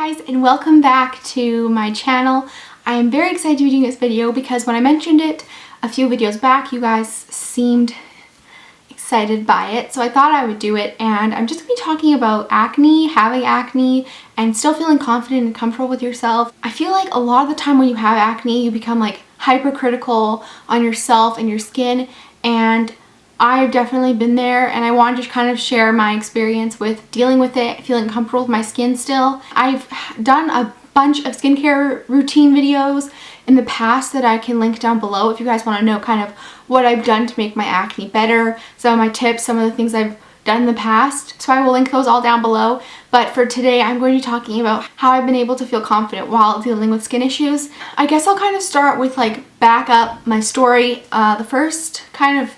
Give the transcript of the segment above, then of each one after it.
guys, and welcome back to my channel. I am very excited to be doing this video because when I mentioned it a few videos back, you guys seemed excited by it, so I thought I would do it. And I'm just going to be talking about acne, having acne, and still feeling confident and comfortable with yourself. I feel like a lot of the time when you have acne, you become like hypercritical on yourself and your skin, and I've definitely been there, and I wanted to kind of share my experience with dealing with it, feeling comfortable with my skin still. I've done a bunch of skincare routine videos in the past that I can link down below if you guys want to know kind of what I've done to make my acne better, some of my tips, some of the things I've done in the past. So I will link those all down below. But for today, I'm going to be talking about how I've been able to feel confident while dealing with skin issues. I guess I'll kind of start with like back up my story. The first kind of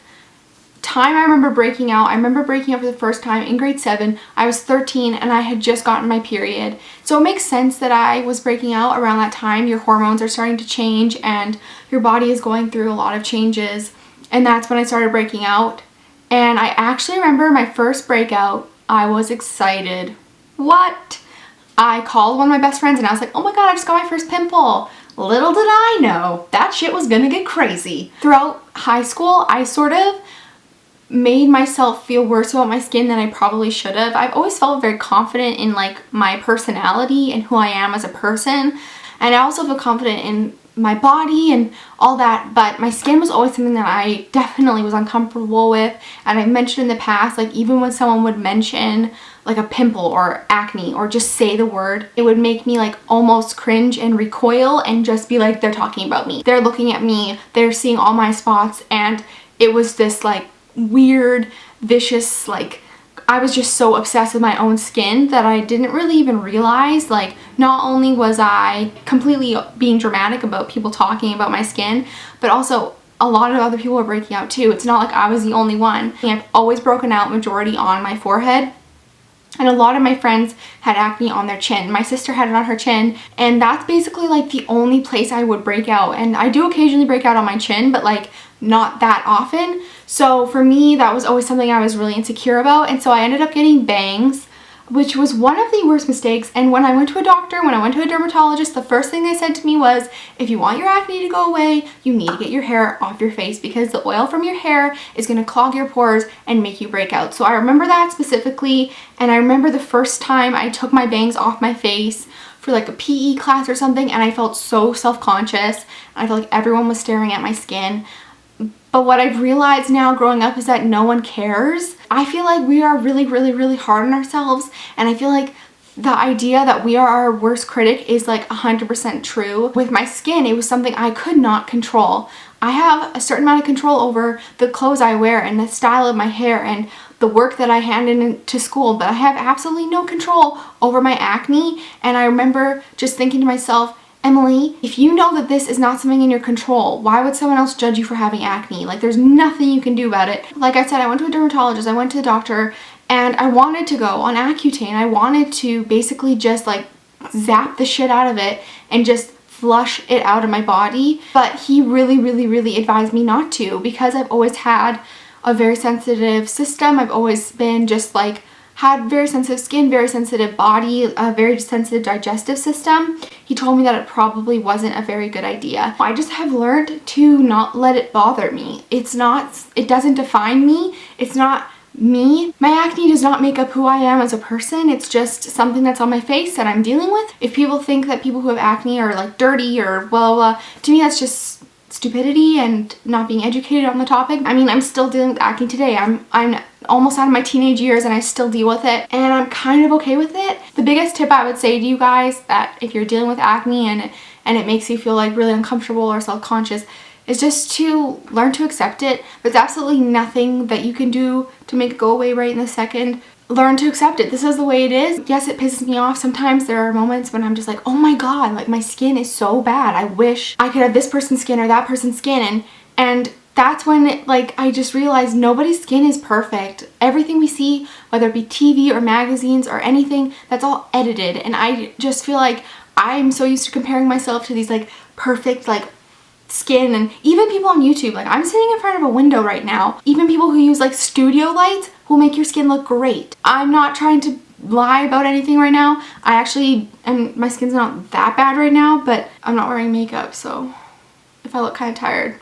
time I remember breaking out for the first time in grade 7. I was 13 and I had just gotten my period. So it makes sense that I was breaking out around that time. Your hormones are starting to change and your body is going through a lot of changes. And that's when I started breaking out. And I actually remember my first breakout, I was excited. What? I called one of my best friends and I was like, oh my god, I just got my first pimple. Little did I know, that shit was gonna get crazy. Throughout high school, I sort of made myself feel worse about my skin than I probably should have. I've always felt very confident in like my personality and who I am as a person, and I also feel confident in my body and all that, but my skin was always something that I definitely was uncomfortable with. And I mentioned in the past, like even when someone would mention like a pimple or acne or just say the word, it would make me like almost cringe and recoil and just be like, they're talking about me, they're looking at me, they're seeing all my spots. And it was this like weird, vicious, like I was just so obsessed with my own skin that I didn't really even realize, like, not only was I completely being dramatic about people talking about my skin, but also a lot of other people were breaking out too. It's not like I was the only one. I've always broken out majority on my forehead, and a lot of my friends had acne on their chin. My sister had it on her chin, and that's basically like the only place I would break out. And I do occasionally break out on my chin, but like not that often. So for me, that was always something I was really insecure about. And so I ended up getting bangs, which was one of the worst mistakes. And when I went to a doctor, when I went to a dermatologist, the first thing they said to me was, if you want your acne to go away, you need to get your hair off your face because the oil from your hair is going to clog your pores and make you break out. So I remember that specifically. And I remember the first time I took my bangs off my face for like a PE class or something, and I felt so self-conscious. I felt like everyone was staring at my skin. But what I've realized now growing up is that no one cares. I feel like we are really, really, really hard on ourselves, and I feel like the idea that we are our worst critic is like 100% true. With my skin, it was something I could not control. I have a certain amount of control over the clothes I wear and the style of my hair and the work that I hand into school, but I have absolutely no control over my acne. And I remember just thinking to myself, Emily, if you know that this is not something in your control, why would someone else judge you for having acne? Like, there's nothing you can do about it. Like I said, I went to a dermatologist, I went to the doctor, and I wanted to go on Accutane. I wanted to basically just like zap the shit out of it and just flush it out of my body. But he really, really, really advised me not to, because I've always had a very sensitive system. I've always been just like had very sensitive skin, very sensitive body, a very sensitive digestive system. He told me that it probably wasn't a very good idea. I just have learned to not let it bother me. It doesn't define me. It's not me. My acne does not make up who I am as a person. It's just something that's on my face that I'm dealing with. If people think that people who have acne are like dirty or blah, blah, blah, to me that's just stupidity and not being educated on the topic. I mean, I'm still dealing with acne today. I'm almost out of my teenage years and I still deal with it, and I'm kind of okay with it. The biggest tip I would say to you guys, that if you're dealing with acne and it makes you feel like really uncomfortable or self-conscious, is just to learn to accept it. There's absolutely nothing that you can do to make it go away right in the second. Learn to accept it. This is the way it is. Yes, it pisses me off. Sometimes there are moments when I'm just like, oh my god, like my skin is so bad. I wish I could have this person's skin or that person's skin. And that's when I just realized nobody's skin is perfect. Everything we see, whether it be TV or magazines or anything, that's all edited. And I just feel like I'm so used to comparing myself to these like perfect like skin, and even people on YouTube, like I'm sitting in front of a window right now, even people who use like studio lights will make your skin look great. I'm not trying to lie about anything right now. I actually, and my skin's not that bad right now, but I'm not wearing makeup, so if I look kind of tired,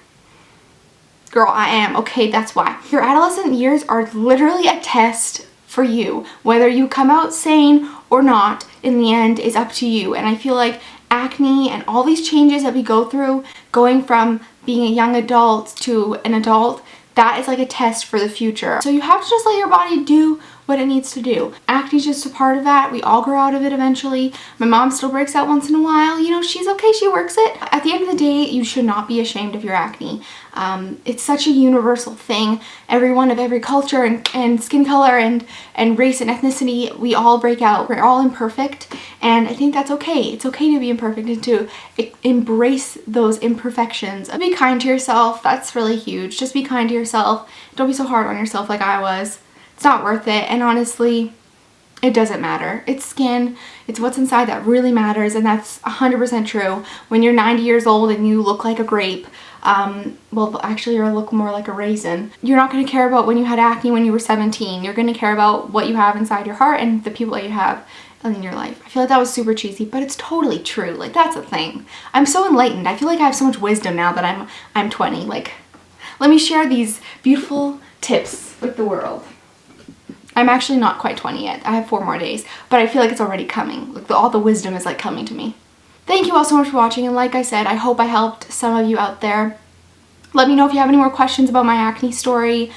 girl, I am. Okay, that's why. Your adolescent years are literally a test for you. Whether you come out sane or not, in the end, is up to you. And I feel like acne and all these changes that we go through, going from being a young adult to an adult, that is like a test for the future. So you have to just let your body do what it needs to do. Acne is just a part of that. We all grow out of it eventually. My mom still breaks out once in a while. You know, she's okay, she works it. At the end of the day, you should not be ashamed of your acne. It's such a universal thing. Everyone of every culture and skin color and race and ethnicity, we all break out. We're all imperfect, and I think that's okay. It's okay to be imperfect and to embrace those imperfections. Be kind to yourself. That's really huge. Just be kind to yourself. Don't be so hard on yourself like I was. It's not worth it, and honestly, it doesn't matter. It's skin, it's what's inside that really matters, and that's 100% true. When you're 90 years old and you look like a grape, well, actually you look more like a raisin, you're not going to care about when you had acne when you were 17. You're going to care about what you have inside your heart and the people that you have in your life. I feel like that was super cheesy, but it's totally true. Like, that's a thing. I'm so enlightened. I feel like I have so much wisdom now that I'm 20. Like, let me share these beautiful tips with the world. I'm actually not quite 20 yet. I have 4 more days, but I feel like it's already coming. Like, all the wisdom is like coming to me. Thank you all so much for watching, and like I said, I hope I helped some of you out there. Let me know if you have any more questions about my acne story.